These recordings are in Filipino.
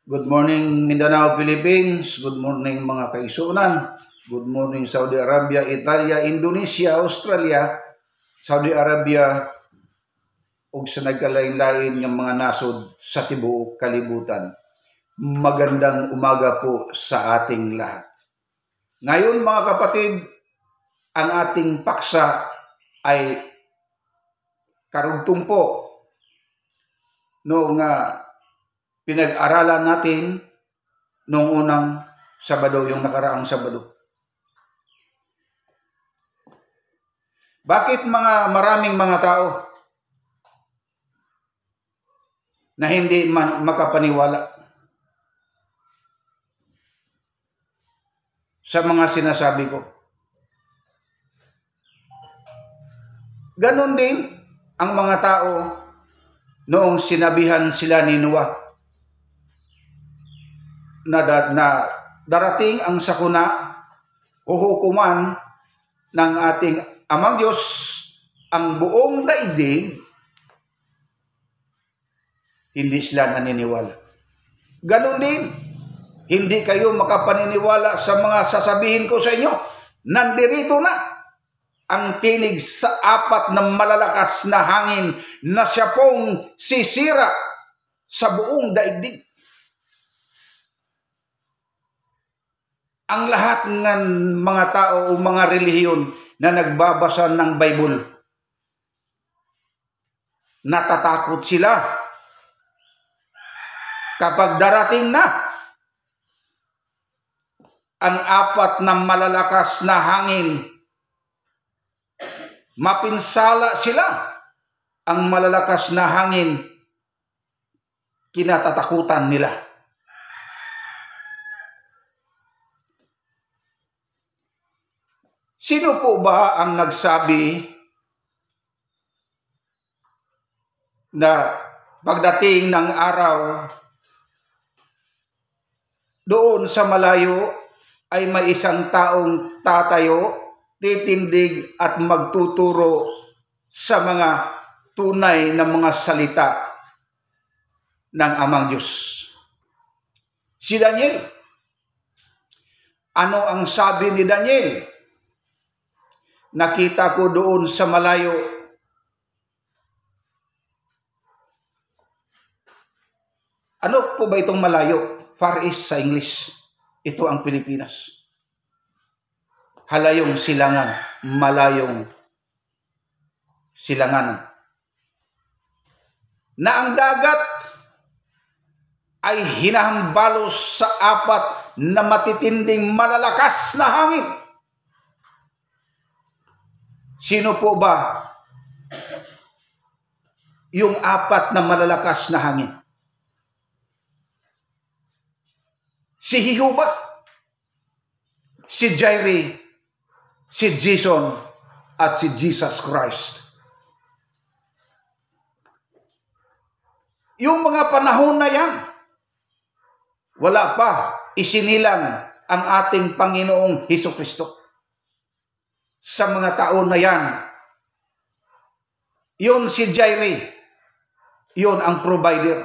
Good morning Mindanao, Philippines. Good morning mga kaigsunan. Good morning Saudi Arabia, Italia, Indonesia, Australia, Saudi Arabia ug sa nagkalain-lain ng mga nasod sa tibuok kalibutan. Magandang umaga po sa ating lahat. Ngayon mga kapatid, ang ating paksa ay karugtong po noong pinag-aralan natin noong unang Sabado, yung nakaraang Sabado. Bakit maraming mga tao na hindi makapaniwala sa mga sinasabi ko? Ganon din ang mga tao noong sinabihan sila ni Noah na darating ang sakuna, huhukuman ng ating Amang Diyos ang buong daigdig. Hindi sila naniniwala. Ganon din, hindi kayo makapaniniwala sa mga sasabihin ko sa inyo. Nandirito na ang tinig sa apat na malalakas na hangin na siya pong sisira sa buong daigdig. Ang lahat ng mga tao o mga relihiyon na nagbabasa ng Bible, natatakot sila kapag darating na ang apat na malalakas na hangin. Mapinsala sila ang malalakas na hangin, kinatatakutan nila. Sino po ba ang nagsabi na pagdating ng araw, doon sa malayo ay may isang taong tatayo, titindig at magtuturo sa mga tunay na mga salita ng Amang Diyos? Si Daniel. Ano ang sabi ni Daniel? Nakita ko doon sa malayo. Ano po ba itong malayo? Far East sa English. Ito ang Pilipinas. Halayong silangan, malayong silangan. Na ang dagat ay hinahambalos sa apat na matitinding malalakas na hangin. Sino po ba yung apat na malalakas na hangin? Si Jehovah, si Jireh, si Jason, at si Jesus Christ. Yung mga panahon na yan, wala pa isinilang ang ating Panginoong Hesukristo. Sa mga taon na yan, yun si Jireh, yun ang provider.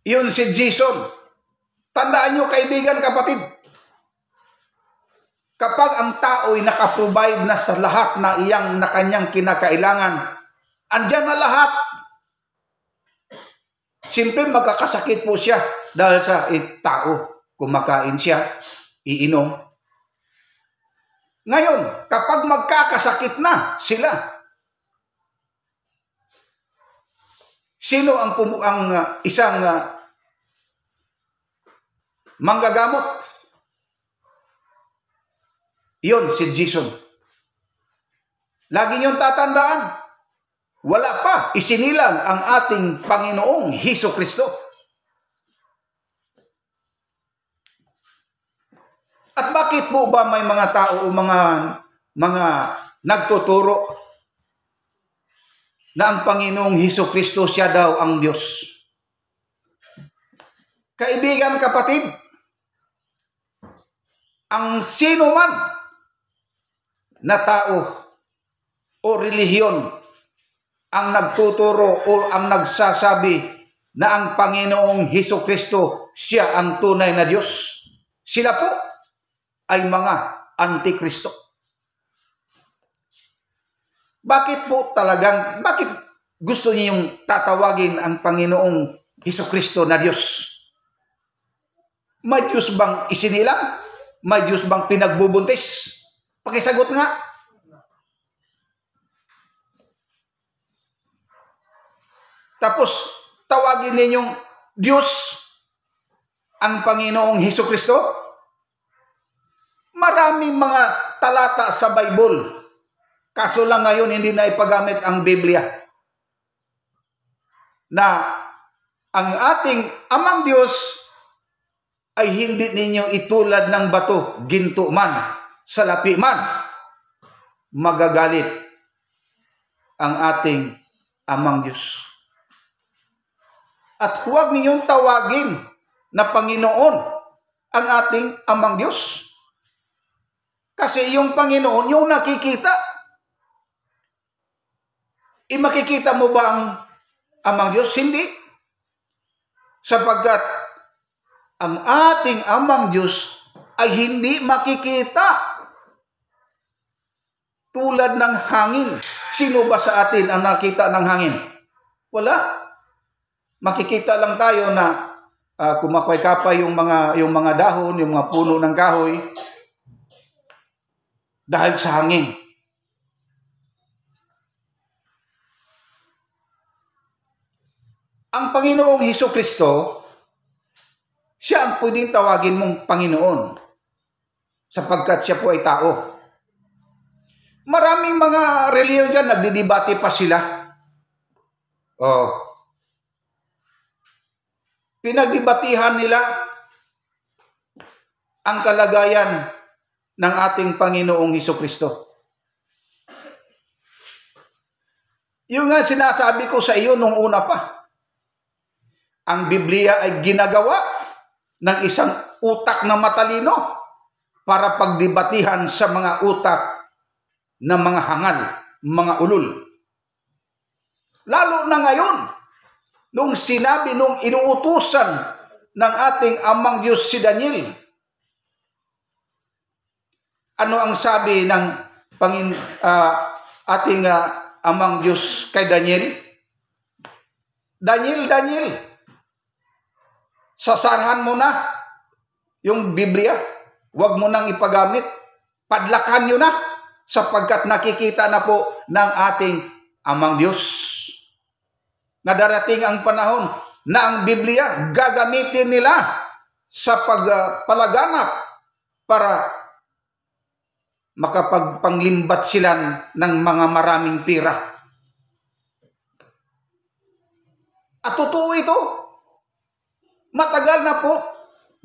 Yun si Jason. Tandaan nyo kaibigan, kapatid, kapag ang tao'y nakaprovide na sa lahat na iyang na kanyang kinakailangan, andyan na lahat. Siyempre magkakasakit po siya dahil sa tao, kumakain siya, iinom. Ngayon, kapag magkakasakit na sila, sino ang isang manggagamot? Yun, si Jason. Lagi niyong tatandaan, wala pa isinilang ang ating Panginoong Hesukristo. At bakit po ba may mga tao o mga nagtuturo na ang Panginoong Hesukristo siya daw ang Diyos? Kaibigan, kapatid, ang sino man na tao o relihiyon ang nagtuturo o ang nagsasabi na ang Panginoong Hesukristo, siya ang tunay na Diyos. Sila po ay mga antikristo. Bakit gusto niyong tatawagin ang Panginoong Hesukristo na Diyos? May Diyos bang isinilang? May Diyos bang pinagbubuntis? Pakisagot nga. Tapos, tawagin ninyong Diyos ang Panginoong Hesukristo? Maraming mga talata sa Bible. Kaso lang ngayon, hindi na ipagamit ang Biblia. Na ang ating amang Diyos ay hindi ninyo itulad ng bato, ginto man, salapi man. Magagalit ang ating amang Diyos. At huwag ninyong tawagin na Panginoon ang ating amang Diyos. Kasi yung Panginoon, yung nakikita. Makikita mo ba ang amang Diyos? Hindi. Sapagkat ang ating amang Diyos ay hindi makikita. Tulad ng hangin. Sino ba sa atin ang nakita ng hangin? Wala. Makikita lang tayo na kumakapay-kapay yung mga dahon, yung mga puno ng kahoy dahil sa hangin. Ang Panginoong Hesukristo, siya ang pwedeng tawagin mong Panginoon sapagkat siya po ay tao. Maraming mga reliyon dyan, nagdidebate pa sila. Pinagdebatihan nila ang kalagayan ng ating Panginoong Hesukristo. Yung nga sinasabi ko sa iyo nung una pa, ang Biblia ay ginagawa ng isang utak na matalino para pagdebatihan sa mga utak ng mga hangal, mga ulol. Lalo na ngayon, nung sinabi nung inuutusan ng ating amang Diyos si Daniel, ano ang sabi ng ating amang Diyos kay Daniel? Daniel, sasarhan mo na yung Biblia. Huwag mo nang ipagamit. Padlakan nyo na sapagkat nakikita na po ng ating amang Diyos na darating ang panahon na ang Biblia gagamitin nila sa pagpalaganap para makapagpanglimbat sila ng mga maraming pira. At totoo ito. Matagal na po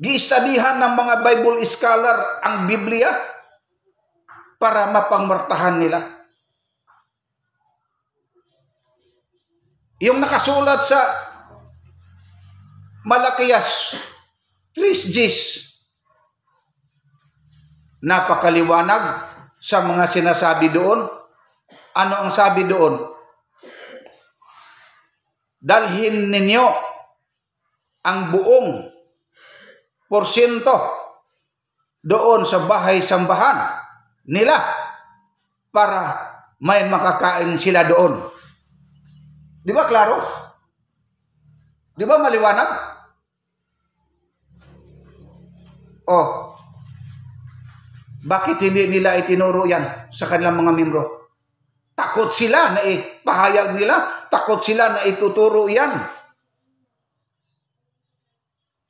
giistadihan ng mga Bible scholar ang Biblia para mapangmartahan nila. Yung nakasulat sa Malakias 3:10, napakaliwanag sa mga sinasabi doon. Ano ang sabi doon? Dalhin ninyo ang buong porsyento doon sa bahay-sambahan nila para may makakain sila doon. Di ba klaro? Di ba maliwanag? Bakit hindi nila itinuro yan sa kanilang mga membro? Takot sila na ipahayag nila, takot sila na ituturo yan.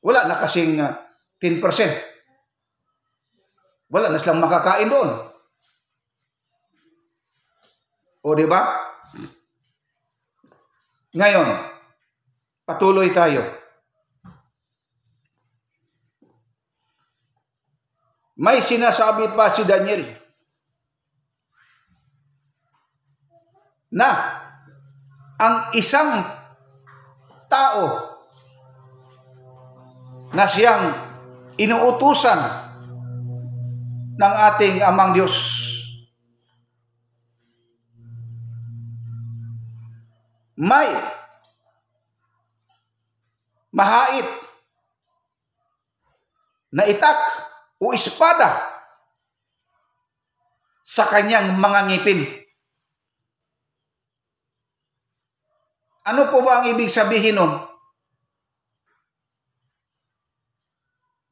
Wala na kasing 10%. Wala na silang makakain doon. Di ba? Ngayon, patuloy tayo. May sinasabi pa si Daniel na ang isang tao na siyang inuutusan ng ating amang Diyos may mahait na itak o espada sa kanyang mga ngipin. Ano po ba ang ibig sabihin nun?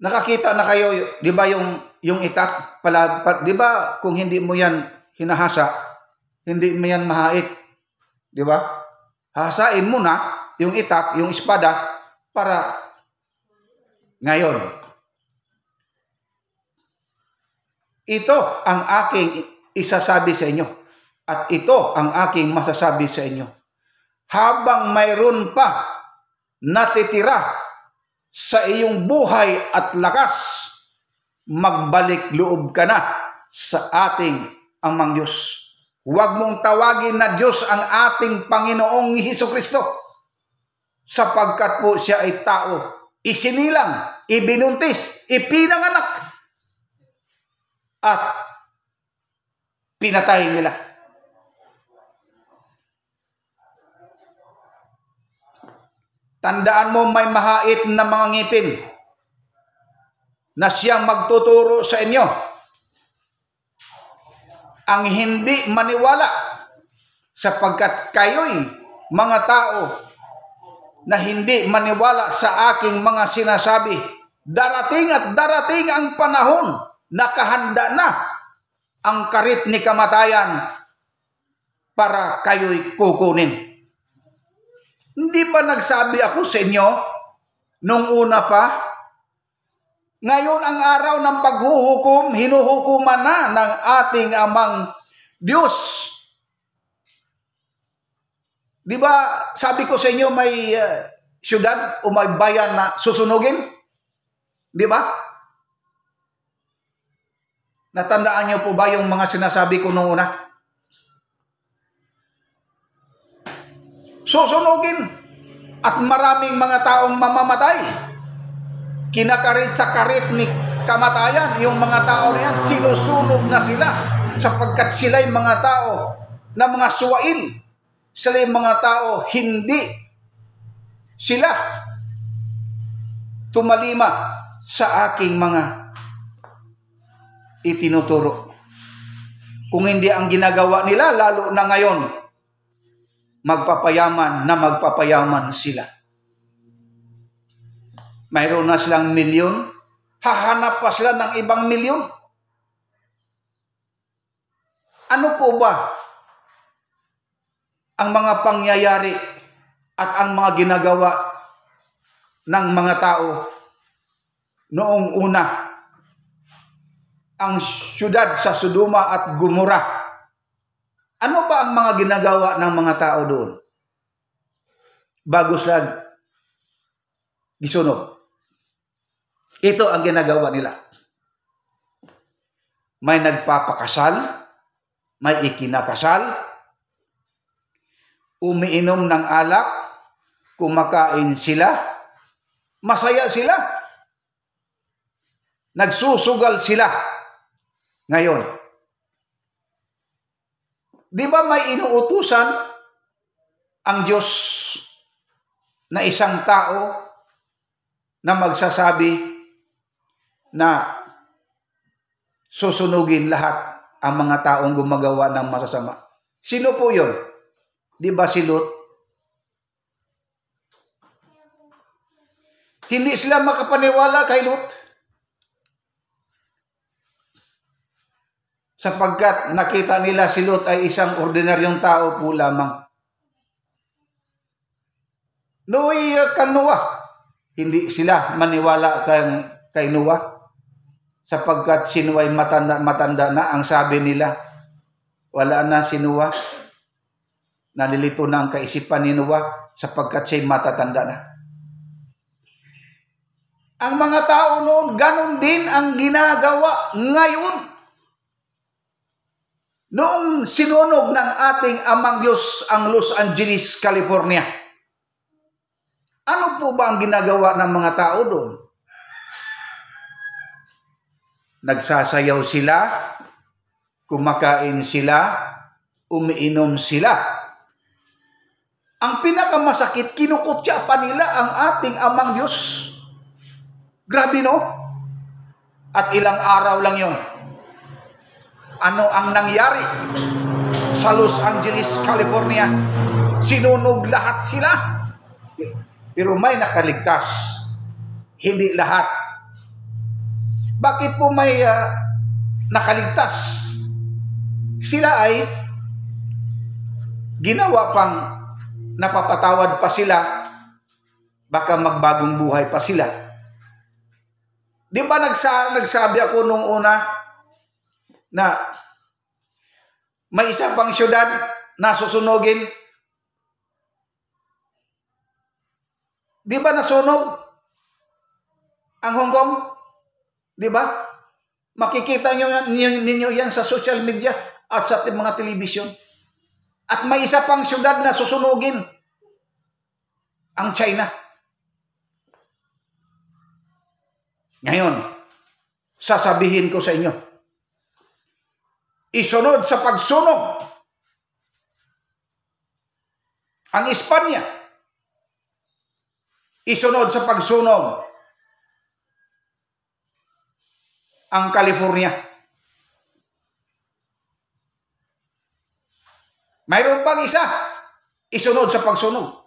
Nakakita na kayo, di ba yung itak? Di ba kung hindi mo yan hinahasa, hindi mo yan mahait, di ba? Hasain mo na yung itak, yung espada, para ngayon. Ito ang aking isasabi sa inyo. At ito ang aking masasabi sa inyo. Habang mayroon pa natitira sa iyong buhay at lakas, magbalik loob ka na sa ating Amang Diyos. Huwag mong tawagin na Diyos ang ating Panginoong Hesukristo, sapagkat po siya ay tao, isinilang, ibinuntis, ipinanganak, at pinatay nila. Tandaan mo, may mahait na mga ngipin na siyang magtuturo sa inyo. Ang hindi maniwala, sapagkat kayo'y mga tao na hindi maniwala sa aking mga sinasabi, darating at darating ang panahon na kahanda na ang karit ni kamatayan para kayo'y kukunin. Hindi ba nagsabi ako sa inyo nung una pa? Ngayon ang araw ng paghuhukom, hinuhukuman na ng ating Amang Diyos. Di ba sabi ko sa inyo may syudad o may bayan na susunugin? Di ba? Natandaan niyo po ba yung mga sinasabi ko nung una? Susunugin at maraming mga taong mamamatay. Kinakarit sa karit ni kamatayan, yung mga tao na yan, sinusunog na sila sapagkat sila'y mga tao na mga suwail. Sila'y mga tao, hindi sila tumalima sa aking mga itinuturo. Kung hindi ang ginagawa nila, lalo na ngayon, magpapayaman sila. Mayroon na silang milyon, hahanap pa sila ng ibang milyon. Ano po ba ang mga pangyayari at ang mga ginagawa ng mga tao noong una? Ang syudad sa Sodoma at Gomora, ano ba ang mga ginagawa ng mga tao doon bago sila gisunog? Ito ang ginagawa nila. May nagpapakasal, may ikinakasal, umiinom ng alak, kumakain sila, masaya sila, nagsusugal sila. Ngayon, di ba may inuutusan ang Diyos na isang tao na magsasabi na susunugin lahat ang mga taong gumagawa ng masasama? Sino po yun? Di ba si Lot? Hindi sila makapaniwala kay Lot, sapagkat nakita nila si Lot ay isang ordinaryong tao po lamang. Noy kang Noah, hindi sila maniwala kay Noah, sapagkat si Noah ay matanda na. Ang sabi nila, wala na si Noah. Nalilito na ang kaisipan ni Noah sapagkat siya'y matatanda na. Ang mga tao noon, ganon din ang ginagawa ngayon. Noong sinunog ng ating Amang Diyos ang Los Angeles, California, ano po ba ang ginagawa ng mga tao doon? Nagsasayaw sila, kumakain sila, umiinom sila. Ang pinakamasakit, kinukutya pa nila ang ating amang Diyos. Grabe, no? At ilang araw lang yon. Ano ang nangyari sa Los Angeles, California? Sinunog lahat sila. Pero may nakaligtas. Hindi lahat. Bakit po may nakaligtas? Sila ay ginawa pang napapatawad pa sila, baka magbagong buhay pa sila. Di ba nagsabi ako nung una na may isa pang syudad na susunogin? Di ba nasunog ang Hong Kong? Di ba? Makikita ninyo yan sa social media at sa mga television. At may isa pang syudad na susunugin, ang China. Ngayon, sasabihin ko sa inyo, isunod sa pagsunog ang Espanya. Isunod sa pagsunog ang California. Mayroon pang isa, isunod sa pagsunog.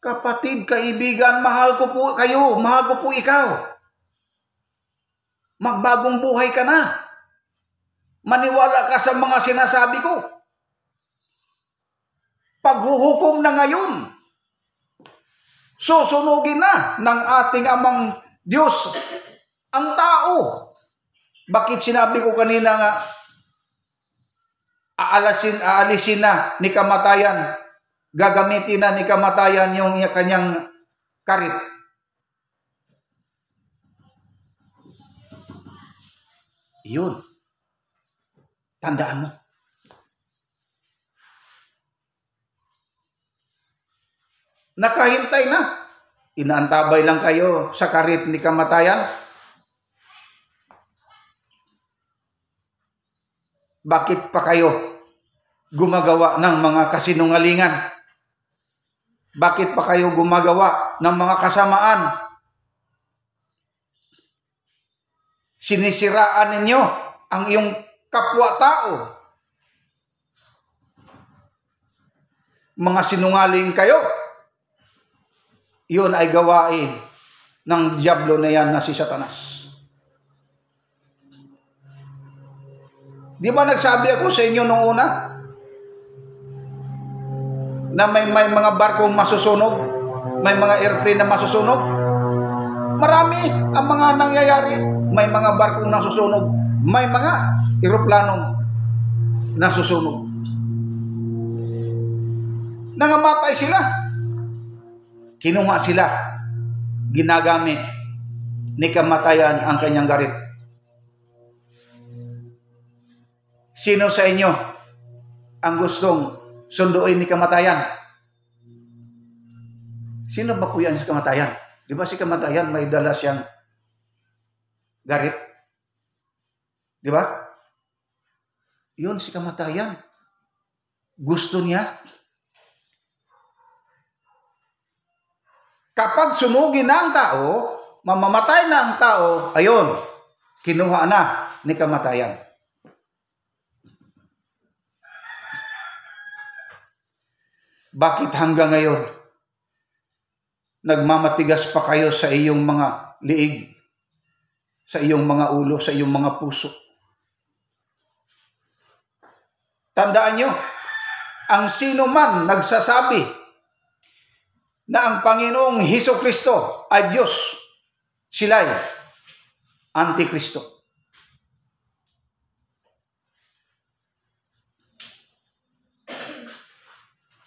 Kapatid, kaibigan, mahal ko po kayo, mahal ko po ikaw. Magbagong buhay ka na. Maniwala ka sa mga sinasabi ko. Paghuhukom na ngayon. Susunugin na ng ating amang Diyos ang tao. Bakit sinabi ko kanina nga, aalisin na ni kamatayan, gagamitin na ni kamatayan yung kanyang karit. Yun. Tandaan mo. Nakahintay na. Inaantabay lang kayo sa karit ni kamatayan. Bakit pa kayo gumagawa ng mga kasinungalingan? Bakit pa kayo gumagawa ng mga kasamaan? Sinisiraan ninyo ang iyong kapwa-tao. Mga sinungaling kayo. Yun ay gawain ng diablo na yan na si Satanas. Di ba nagsabi ako sa inyo nung una na may mga barkong masusunog, may mga airplane na masusunog? Marami ang mga nangyayari. May mga barkong nasusunog, may mga eroplanong nasusunog. Nangamatay sila. Kinuha sila. Ginagamit ni kamatayan ang kanyang garit. Sino sa inyo ang gustong sunduin ni kamatayan? Sino ba po yan si kamatayan? Di ba si kamatayan may dala siyang garit? Di ba? Yun si kamatayan. Gusto niya. Kapag sunugin na ang tao, mamamatay na ang tao, ayun, kinuha na ni kamatayan. Bakit hanggang ngayon nagmamatigas pa kayo sa iyong mga liig, sa iyong mga ulo, sa iyong mga puso? Tandaan nyo, ang sino man nagsasabi na ang Panginoong Hesukristo ay Diyos, sila'y Antikristo.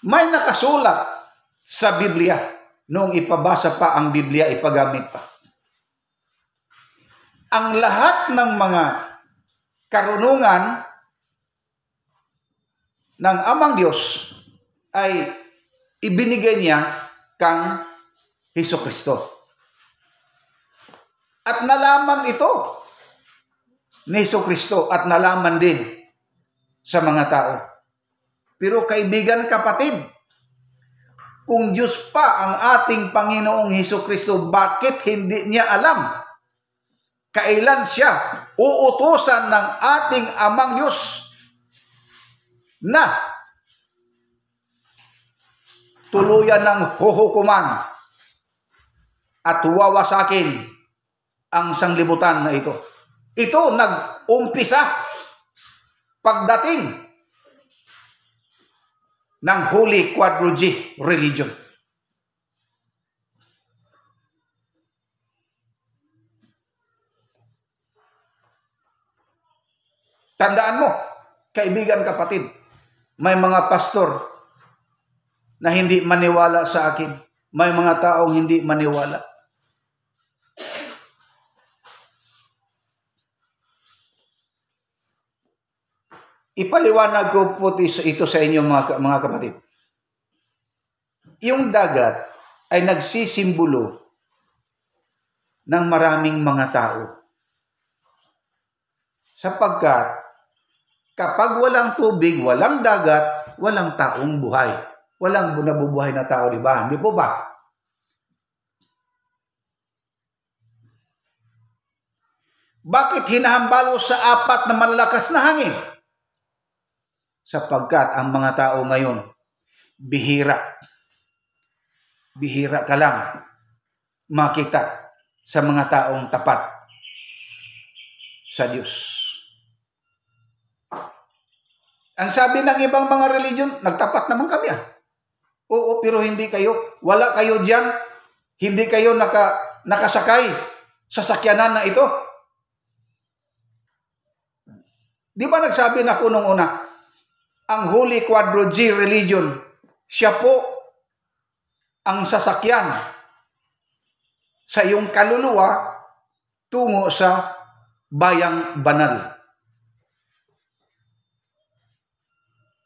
May nakasulat sa Biblia, noong ipabasa pa ang Biblia, ipagamit pa. Ang lahat ng mga karunungan ng Amang Diyos ay ibinigay niya kang Hesukristo. At nalaman ito ni Hesukristo at nalaman din sa mga tao. Pero kaibigan, kapatid, kung Diyos pa ang ating Panginoong Hesukristo, bakit hindi niya alam kailan siya uutusan ng ating Amang Diyos na tuluyan ng huhukuman at wawasakin ang sanglibutan na ito? Ito nag-umpisa pagdating ng Holy Quadrilogy Religion. Tandaan mo, kaibigan, kapatid, may mga pastor na hindi maniwala sa akin. May mga taong hindi maniwala. Ipaliwanag ko po ito sa inyo, mga kapatid. Yung dagat ay nagsisimbolo ng maraming mga tao. Sapagkat kapag walang tubig, walang dagat, walang taong buhay. Walang nabubuhay na tao, di ba? Hindi po ba? Bakit hinahambalo sa apat na malalakas na hangin? Sapagkat ang mga tao ngayon, bihira. Bihira ka lang makita sa mga taong tapat sa Diyos. Ang sabi ng ibang mga religion, nagtapat naman kami . Oo, pero hindi kayo. Wala kayo diyan. Hindi kayo nakasakay sa sakyanan na ito. Di ba nagsabi na ko nung una, ang Holy Quadrilogy Religion, siya po ang sasakyan sa iyong kaluluwa tungo sa bayang banal.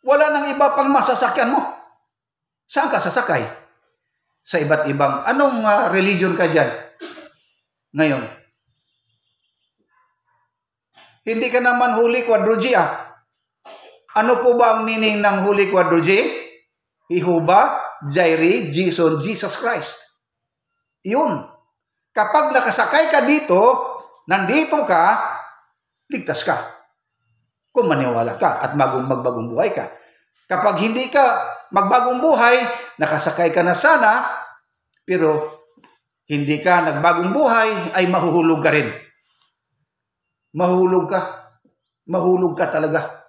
Wala nang iba pang masasakyan mo. Saan ka sasakay? Sa iba't ibang, anong religion ka dyan ngayon? Hindi ka naman Holy Quadrilogy . Ano po ba ang meaning ng Holy Quadrilogy? Jehovah, Jireh, Jesus Christ. Yun. Kapag nakasakay ka dito, nandito ka, ligtas ka. Kung maniwala ka at magbagong buhay ka. Kapag hindi ka magbagong buhay, nakasakay ka na sana, pero hindi ka nagbagong buhay, ay mahuhulog ka rin. Mahulog ka. Mahulog ka talaga.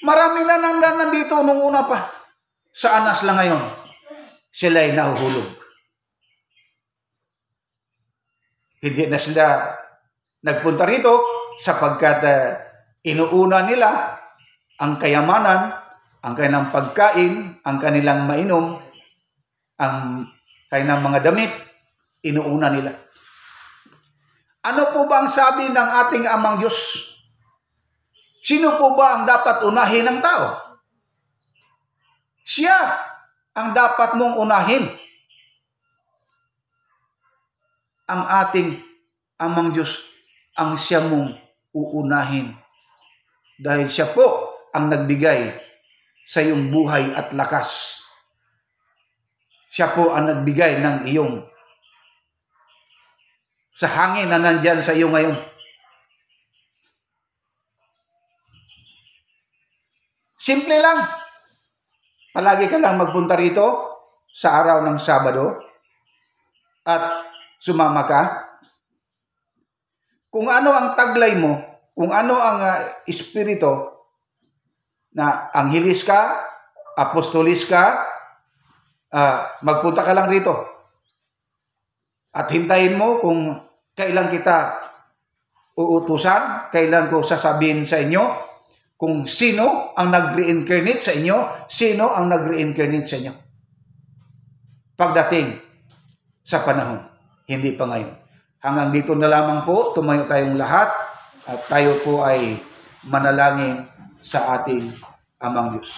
Marami na nandito nung una pa. Sa Anas lang ngayon, sila'y nahuhulog. Hindi na sila nagpunta rito sapagkat inuuna nila ang kayamanan, ang kanilang pagkain, ang kanilang mainom, ang kanilang mga damit, inuuna nila. Ano po ba ang sabi ng ating Amang Diyos? Sino po ba ang dapat unahin ng tao? Siya ang dapat mong unahin. Ang ating Amang Diyos ang siya mong uunahin. Dahil siya po ang nagbigay sa iyong buhay at lakas. Siya po ang nagbigay ng iyong sa hangin na nandyan sa iyo ngayon. Simple lang. Palagi ka lang magpunta rito sa araw ng Sabado at sumama ka. Kung ano ang taglay mo, kung ano ang espiritu na anghelis ka, apostolis ka, magpunta ka lang rito. At hintayin mo kung kailan kita uutusan, kailan ko sasabihin sa inyo kung sino ang nag-reincarnate sa inyo, sino ang nag-reincarnate sa inyo. Pagdating sa panahon, hindi pa ngayon. Hanggang dito na lamang po, tumayo tayong lahat at tayo po ay manalangin sa ating Amang Diyos.